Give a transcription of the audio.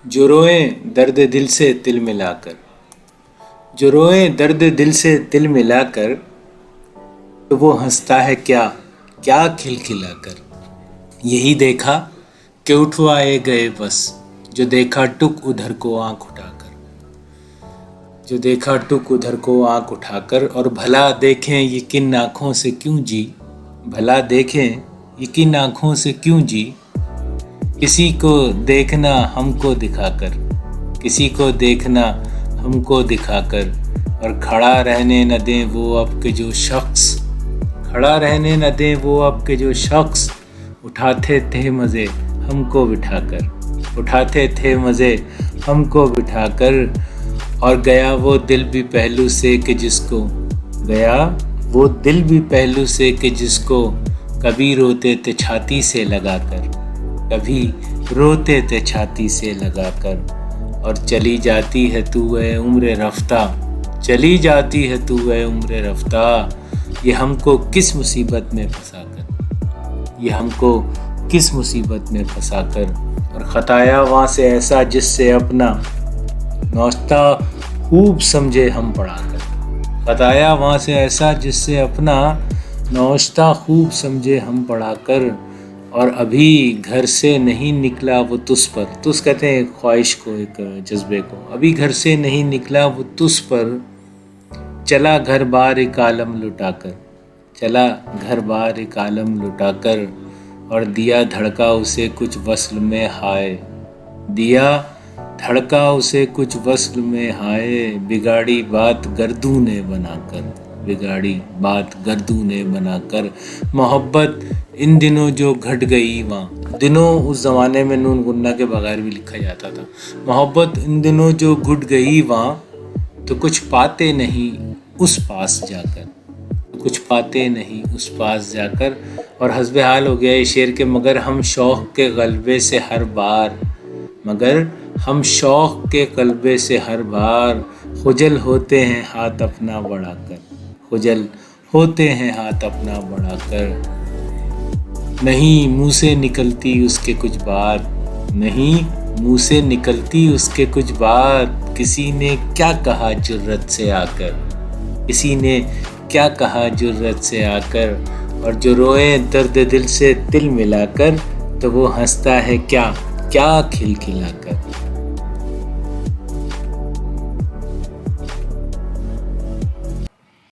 जो रोएं दर्द दिल से तिल मिलाकर, जो रोएं दर्द दिल से तिल मिलाकर, तो वो हंसता है क्या क्या खिलखिलाकर। यही देखा कि उठवाए गए बस, जो देखा टुक उधर को आंख उठाकर, जो देखा टुक उधर को आंख उठाकर। और भला देखें ये किन आँखों से क्यों जी, भला देखें ये किन आँखों से क्यों जी। किसी को देखना हमको दिखाकर, किसी को देखना हमको दिखाकर। और खड़ा रहने न दें वो अब के जो शख्स, खड़ा रहने न दें वो अब के जो शख्स, उठाते थे मज़े हमको बिठाकर, उठाते थे मज़े हमको बिठाकर। और गया वो दिल भी पहलू से कि जिसको, गया वो दिल भी पहलू से कि जिसको कभी रोते थे छाती से लगाकर, कभी रोते थे छाती से लगाकर। और चली जाती है तू है उम्र रफ्ता, चली जाती है तू है उम्र रफ्ता। ये हमको किस मुसीबत में फंसा कर, ये हमको किस मुसीबत में फंसा कर। और खताया वहाँ से ऐसा जिससे अपना नौश्ता खूब समझे हम पढ़ा कर, खताया वहाँ से ऐसा जिससे अपना नौश्ता खूब समझे हम पढ़ा कर। और अभी घर से नहीं निकला वो तुस पर, तुस कहते हैं ख्वाहिश को, एक जज्बे को। अभी घर से नहीं निकला वो तुस पर, चला घर बार एक आलम लुटा कर, चला घर बार एक आलम लुटा कर। और दिया धड़का उसे कुछ वस्ल में हाय, दिया धड़का उसे कुछ वस्ल में हाय। बिगाड़ी बात गर्दू ने बनाकर, बिगाड़ी बात गर्दू ने बनाकर। मोहब्बत इन दिनों जो घट गई वहाँ, दिनों उस ज़माने में नून गुन्ना के बगैर भी लिखा जाता था। मोहब्बत इन दिनों जो घुट गई वहाँ, तो कुछ पाते नहीं उस पास जाकर, कुछ पाते नहीं उस पास जाकर। और हस्बे हाल हो गया ये शेर के, मगर हम शौक़ के गलबे से हर बार, मगर हम शौक़ के गलबे से हर बार खुजल होते हैं हाथ अपना बढ़ाकर, खुजल होते हैं हाथ अपना बढ़ाकर। नहीं मुँह से निकलती उसके कुछ बात, नहीं मुँह से निकलती उसके कुछ बात। किसी ने क्या कहा जुर्रत से आकर, किसी ने क्या कहा जुर्रत से आकर। और जो रोए दर्द दिल से तिल मिलाकर, तो वो हंसता है क्या क्या खिलखिलाकर।